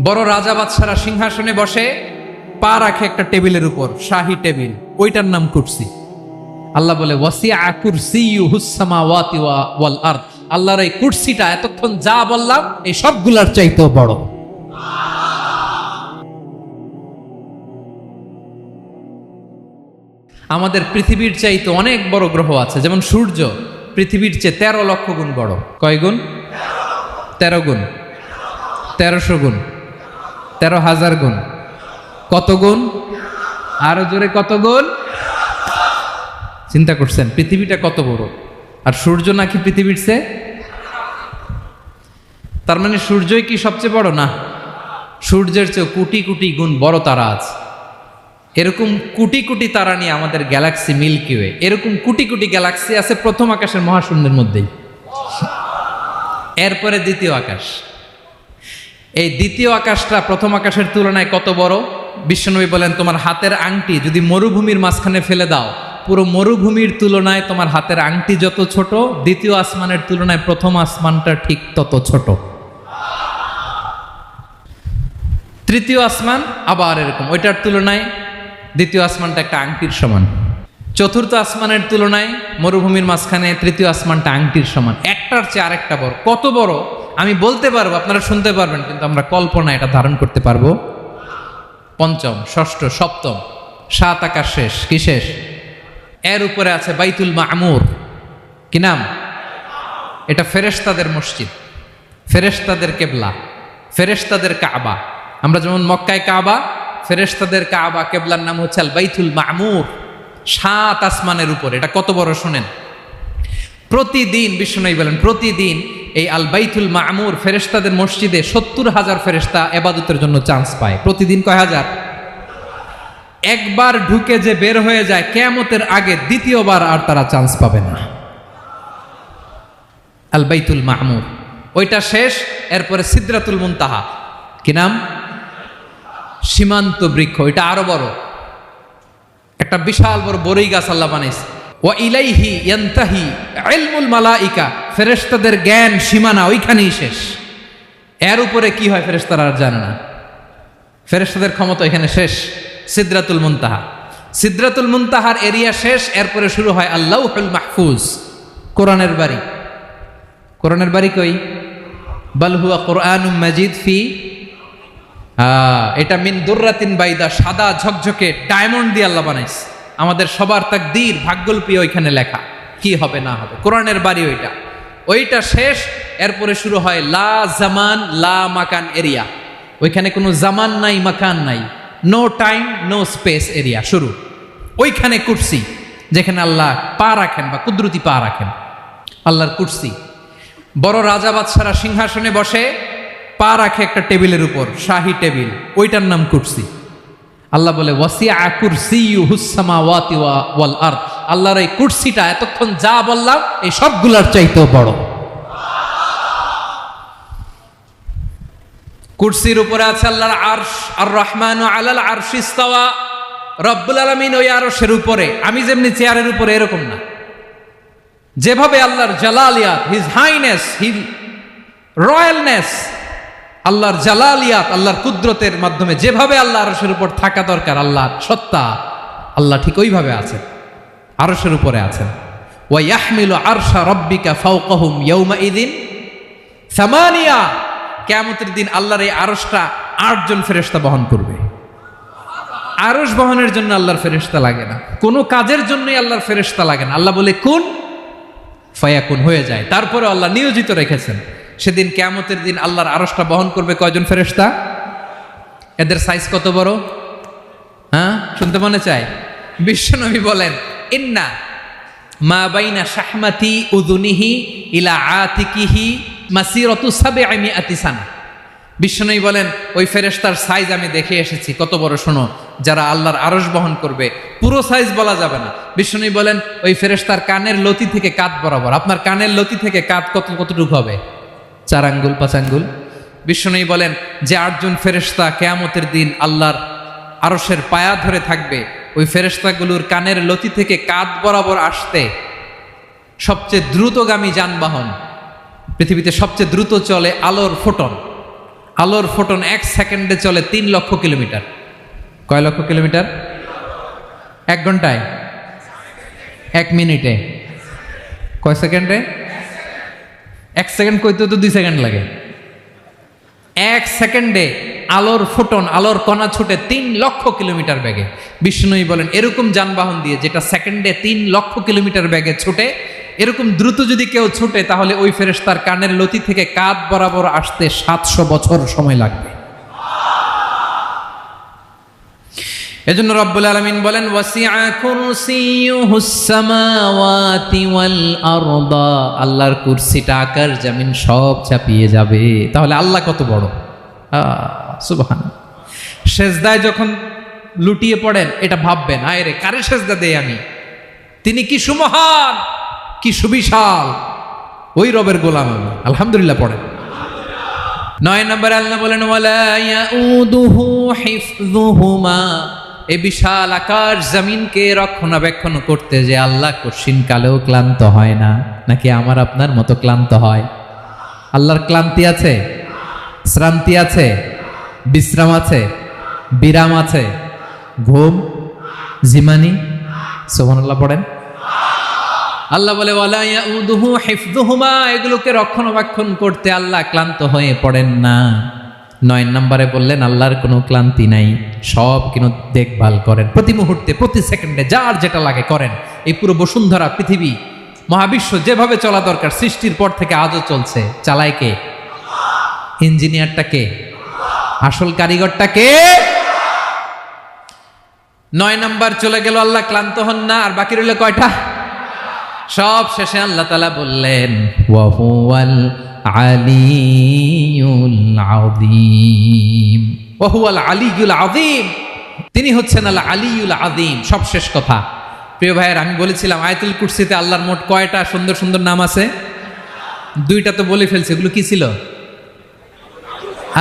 বড় রাজা বাদশারা সিংহাসনে বসে, পা রাখে একটা টেবিলের উপর, শাহী টেবিল, ওইটার নাম কুরসি। আল্লাহ বলে ওয়াসিআ কুরসিয়ুহুস সামাওয়াতি ওয়াল আরদ। আল্লাহর এই কুরসিটা এতক্ষণ যা বললাম এই সবগুলার চাইতেও বড়। আমাদের পৃথিবীর চাইতে অনেক বড় গ্রহ আছে, যেমন সূর্য পৃথিবীর চেয়ে 13 লক্ষ গুণ বড়। কয় গুণ? 13 গুণ, 1300 গুণ, 13,000 গুণ। কত গুণ? আরো জোরে কত গুণ? চিন্তা করছেন পৃথিবীটা কত বড়, আর সূর্য নাকি পৃথিবীর চেয়ে? তার মানে সূর্যই কি সবচেয়ে বড়? না, সূর্যের চেয়ে কোটি কোটি গুণ বড় তারা আছে। এরকম কোটি কোটি তারা নিয়ে আমাদের গ্যালাক্সি মিল্কি ওয়ে। এরকম কোটি কোটি গ্যালাক্সি আছে প্রথম আকাশের মহাশূন্যের মধ্যেই। এরপরে দ্বিতীয় আকাশ। এই দ্বিতীয় আকাশটা প্রথম আকাশের তুলনায় কত বড়? বিশ্বনবী বলেন, তোমার হাতের আংটি যদি মরুভূমির মাঝখানে ফেলে দাও, পুরো মরুভূমির তুলনায় তোমার হাতের আংটি যত ছোট, দ্বিতীয় আসমানের তুলনায় প্রথম আসমানটা ঠিক তত ছোট। তৃতীয় আসমান আবার এরকম, ওইটার তুলনায় দ্বিতীয় আসমানটা একটা আংটির সমান। চতুর্থ আসমানের তুলনায় মরুভূমির মাঝখানে তৃতীয় আসমানটা আংটির সমান। একটার চেয়ে আরেকটা বড়। কত বড় আমি বলতে পারবো, আপনারা শুনতে পারবেন, কিন্তু আমরা কল্পনা এটা ধারণ করতে পারবো। পঞ্চম, ষষ্ঠ, সপ্তম, 7 আকাশ শেষ। কি শেষ? এর উপরে আছে বাইতুল মামুর। কি নাম? এটা ফেরেশতাদের মসজিদ, ফেরেশতাদের কেবলা, ফেরেশতাদের কাবা। আমরা যেমন মক্কায় কাবা, ফেরেশতাদের কাবা কেবলার নাম হচ্ছে আল বাইতুল মামুর। 7 আসমানের উপরে। এটা কত বড় শোনেন। প্রতিদিন বিশ্বনবী বলেন, প্রতিদিন এই আল বাইতুল মামুর ফেরেশতাদের মসজিদে 70,000 ফেরেশতা ইবাদতের জন্য চান্স পায়। প্রতিদিন কয় হাজার? একবার ঢুকে যে বের হয়ে যায় কিয়ামতের আগে দ্বিতীয়বার আর তারা চান্স পাবে না। আল বাইতুল মামুর ওইটা শেষ। এরপরে সিদরাতুল মুনতাহা। কি নাম? সীমান্ত বৃক্ষ। ওইটা আরো বড়, একটা বিশাল বড় বড়ই গাছ আল্লাহ বানাইছে। ওয়া ইলাইহি ইয়ানতাহি ইলমুল মালাইকা। ফেরেশতাদের জ্ঞান সীমানা ওইখানেই শেষ। এর উপরে কি হয় ফেরেশতারা আর জানে না। ফেরেশতাদের ক্ষমতা এখানে শেষ। সিদরাতুল মুনতাহা। সিদরাতুল মুনতাহার এরিয়া শেষ। এরপরে শুরু হয় আল্লাহুল মাহফুজ, কোরআনের বাড়ি। কোরআনের বাড়ি কই? বাল হুয়া কুরআনুম মাজিদ ফি, এটা মিন দুররাতিন বাইদা, সাদা ঝকঝকে ডায়মন্ড দিয়ে আল্লাহ বানাইছে। আমাদের সবার তাকদীর, ভাগ্যলিপি ওইখানে লেখা, কি হবে না হবে। কোরআনের বাড়ি ওইটা। ওইটা শেষ। এরপরে শুরু হয় লা জামান লা মাকান এরিয়া। ওইখানে কোনো জামান নাই, মাকান নাই, no time no space area শুরু। ওইখানে কুরসি, যেখানে আল্লাহ পা রাখেন বা কুদরতি পা রাখেন, আল্লাহর কুরসি। বড় রাজা বাদশারা সিংহাসনে বসে, পা রাখে একটা টেবিলের উপর, শাহী টেবিল, ওইটার নাম কুরসি। আল্লাহ বলে ওয়াসিআ কুরসিয়ুহুস সামাওয়াতি ওয়াল আরদ। আল্লাহর এই কুরসিটা এতক্ষণ যা বললাম এই সবগুলার চাইতেও বড়। কুরসির উপরে আছে আল্লাহর আরশ। আর রহমানু আলাল আরশি ইস্তাওয়া। রব্বুল আলামিন ওই আরশের উপরে। আমি যেমনি চেয়ারের উপরে এরকম না। যেভাবে আল্লাহর জালালিয়াত, হিজ হাইনেস, হিজ রয়্যালনেস, আল্লাহর জালালিয়াত, আল্লাহর কুদরতের মাধ্যমে যেভাবে আল্লাহ আরশের উপর থাকা দরকার, আল্লাহর সত্তা, আল্লাহ ঠিক ওইভাবে আছেন, আরশের উপরে আছেন। ওয়া ইয়াহমিলু আরশা রাব্বিকা ফাওকাহুম ইয়াউমাইযিন সামানিয়া। কিয়ামতের দিন আল্লাহর এই আরশটা 8 জন ফেরেশতা বহন করবে। আরশ বহনের জন্য আল্লাহর ফেরেশতা লাগে না, কোনো কাজের জন্যই আল্লাহর ফেরেশতা লাগে না। আল্লাহ বলে কুন ফায়াকুন, হয়ে যায়। তারপরে আল্লাহ নিয়োজিত রেখেছেন। সেদিন কিয়ামতের দিন আল্লাহর আরশটা বহন করবে কয়জন ফেরেশতা? এদের সাইজ কত বড়? হ্যাঁ, শুনতে মনে চায়? বিশ্বনবী বলেন, ইন্না মা বাইনা শাহমাতি উযুনিহি ইলা আতিকিহি মাসিরাতু 700 সানা। বিশ্বনবী বলেন, ওই ফেরেশতার সাইজ আমি দেখে এসেছি। কত বড় শোনো, যারা আল্লাহর আরশ বহন করবে। পুরো সাইজ বলা যাবে না। বিশ্বনবী বলেন, ওই ফেরেশতার কানের লতি থেকে কাঁধ বরাবর। আপনার কানের লতি থেকে কাঁধ কতটুকু হবে? 4 আঙ্গুল 5 আঙ্গুল। বিশ্বনবী বলেন, যে 8 জন ফেরেশতা কিয়ামতের দিন আল্লাহর আরশের পায়া ধরে থাকবে, ওই ফেরেশতাগুলোর কানের লতি থেকে কাঁধ বরাবর আসতে সবচেয়ে দ্রুতগামী যানবাহন, পৃথিবীতে সবচেয়ে দ্রুত চলে আলোর ফোটন, আলোর ফোটন 1 সেকেন্ডে চলে 3 লক্ষ কিলোমিটার। কয় লক্ষ কিলোমিটার? 1 ঘন্টায়, 1 মিনিটে, কয় সেকেন্ডে? 1 সেকেন্ড কইতে তো 2 সেকেন্ড লাগে। 1 সেকেন্ডে আলোর ফোটন, আলোর কণা ছুটে 3 লক্ষ কিলোমিটার বেগে। বিষ্ণুই বলেন এরকম যানবাহন দিয়ে যেটা সেকেন্ডে 3 লক্ষ কিলোমিটার বেগে ছুটে, এরকম দ্রুত যদি কেউ ছুটে তাহলে ওই ফেরেশতার কানের লতি থেকে কাঁধ বরাবর আসতে 700 বছর সময় লাগবে। এজন্য রব্বুল আলামিন বলেন ওয়াসিআ কুরসিয়ুহুস সামাওয়াতি ওয়াল আরদা, আল্লাহর কুরসিটা আকাশ জমিন সব চাপিয়ে যাবে। তাহলে আল্লাহ কত বড়! সুবহানাল্লাহ। সেজদায় যখন লুটিয়ে পড়েন এটা ভাববেন, আয় রে কারে সেজদা দেই আমি, তিনি কি সুমহান, কি সুবিশাল, ওই রবের গোলাম আমি। আলহামদুলিল্লাহ পড়েন। 9 নম্বরে আল্লাহ বলেন ওয়ালা ইয়াউদুহু হিফযুহুমা, এই বিশাল আকাশ জমিনকে রক্ষণাবেক্ষণ করতে যে আল্লাহ কঠিন কালেও ক্লান্ত হয় না। নাকি আমার আপনার মতো ক্লান্ত হয়? আল্লাহর ক্লান্তি আছে, শ্রান্তি আছে, বিশ্রাম আছে, বিরাম আছে, ঘুম, জিমানি? সুবহানাল্লাহ পড়েন। আল্লাহ বলে ওয়ালা ইয়াউদুহু হিফযুহুমা, এগুলোকে রক্ষণাবেক্ষণ করতে আল্লাহ ক্লান্ত হয়ে পড়েন না। 9 নম্বরে বললেন আল্লাহর কোনো ক্লান্তি নাই, সব কিন্তু দেখভাল করেন, প্রতি মুহূর্তে প্রতি সেকেন্ডে যার যেটা লাগে করেন। এই পুরো বসুন্ধরা, পৃথিবী, মহাবিশ্ব যেভাবে চলা দরকার সৃষ্টির পর থেকে আজও চলছে। চালায় কে? ইঞ্জিনিয়ারটা কে? আসল কারিগরটা কে? 9 নম্বর চলে গেল, আল্লাহ ক্লান্ত হন না। আর বাকি রইল কয়টা? সব শেষে আল্লাহ তাআলা বললেন ওয়া হুয়াল আলিয়ুল আযীম, ওয়া হুয়াল আলিয়ুল আযীম, তিনি হচ্ছেন আল আলিয়ুল আযীম। সব শেষ কথা। প্রিয় ভাইয়ের, আমি বলেছিলাম আয়াতুল কুরসিতে আল্লাহর মোট কয়টা সুন্দর সুন্দর নাম আছে? 2টা তো বলে ফেলছে। এগুলো কি ছিল?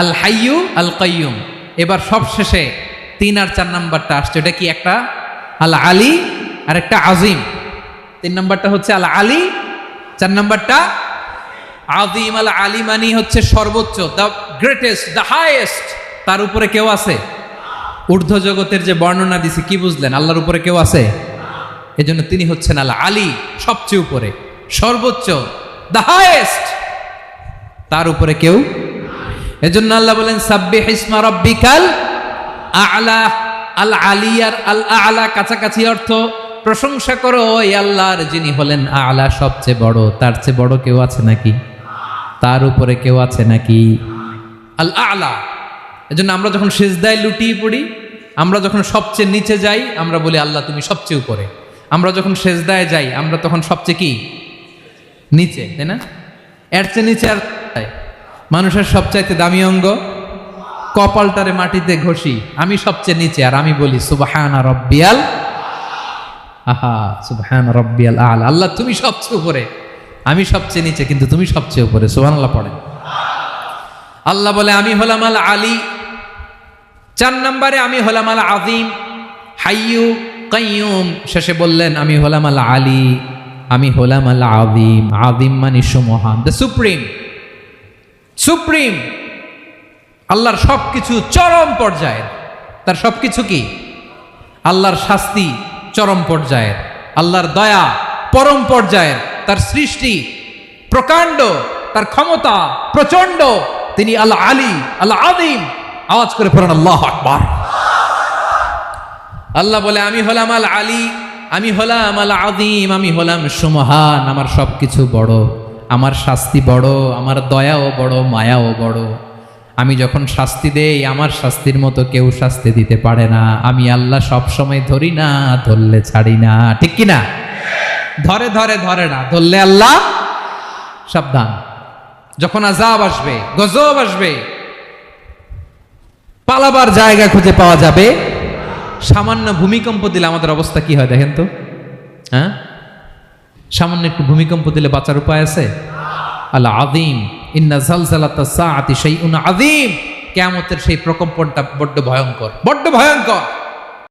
আল হাইয়ু, আল কাইয়ুম। এবার সব শেষে 3 আর 4 নাম্বারটা আসছে। এটা কি? একটা আল আলী আর একটা আযীম। 3 নাম্বারটা হচ্ছে আল আলী, 4 নাম্বারটা আযীম। আল আলী মানে হচ্ছে সর্বোচ্চ, দ্য গ্রেটেস্ট, দ্য হাইয়েস্ট। তার উপরে কেউ আছে? ঊর্ধ্ব জগতের যে বর্ণনা দিছি, কি বুঝলেন? আল্লাহর উপরে কেউ আছে? এজন্য তিনি হচ্ছেন আল আলী, সবচেয়ে উপরে, সর্বোচ্চ, দ্য হাইয়েস্ট। তার উপরে কেউ। এজন্য আল্লাহ বলেন সাব্বিহ ইসমা রাব্বিকাল আ'লা। আল আলী আর আল আ'লা কাছাকাছি অর্থ। প্রশংসা করো ওই আল্লাহর যিনি হলেন আ'লা, সবচেয়ে বড়। তার চেয়ে বড় কেউ আছে নাকি? তার উপরে কেউ আছে নাকি? আল আ'লা। এজন্য আমরা যখন সিজদায় লুটিয়ে পড়ি, আমরা যখন সবচেয়ে নিচে যাই, আমরা বলি আল্লাহ তুমি সবচেয়ে উপরে। আমরা যখন সিজদায় যাই, আমরা তখন সবচেয়ে কি? নিচে, তাই না? এর চেয়ে নিচে আর মানুষের সবচাইতে দামি অঙ্গ কপালটারে মাটিতে ঘষি, আমি সবচেয়ে নিচে, আর আমি বলি সুবহানা রাব্বিয়াল, আহা সুবহান রাব্বিয়াল আ'লা। আল্লাহ তুমি সবচেয়ে উপরে, আমি সবচেয়ে নিচে, কিন্তু তুমি সবচেয়ে উপরে। সুবহানাল্লাহ পড়েন। আল্লাহ বলে আমি হলাম আল আলী। 4 নম্বরে আমি হলাম আল আযীম, হাইয়ু কাইয়ুম। শেষে বললেন আমি হলাম আল আলী, আমি হলাম আল আযীম। আযীম মানে সুমহান, দ্য সুপ্রিম। সুপ্রিম। আল্লাহর সবকিছু চরম পর্যায়ের। তার সবকিছু কি? আল্লাহর শাস্তি চরম পর্যায়ের, আল্লাহর দয়া পরম পর্যায়ের, তার সৃষ্টি প্রকাণ্ড, তার ক্ষমতা প্রচন্ড। তিনি আল আলী, আল আযীম। আওয়াজ করে পড়েন আল্লাহু আকবার। আল্লাহ বলে আমি হলাম আল আলী, আমি হলাম আল আযীম, আমি হলাম সুমহান। আমার সবকিছু বড়, আমার শাস্তি বড়, আমার দয়াও বড়, মায়াও বড়। আমি যখন শাস্তি দেই, আমার শাস্তির মতো কেউ শাস্তি দিতে পারে না। আমি আল্লাহ সব সময় ধরি না, ধরলে ছাড়ি না। ঠিক কি না? ধরে ধরে ধরে না, ধরলে আল্লাহ সাবধান। যখন আযাব আসবে, গজব আসবে, পালাবার জায়গা খুঁজে পাওয়া যাবে। সামান্য ভূমিকম্প দিলে আমাদের অবস্থা কি হয় দেখেন তো? হ্যাঁ, সামান্য একটু ভূমিকম্প দিলে বাঁচার উপায় আছে? আল আযীম, ইন্না জালজালাতাস সাআতি শাইউন আযীম। কিয়ামতের সেই প্রকম্পনটা বড্ড ভয়ঙ্কর, বড্ড ভয়ঙ্কর।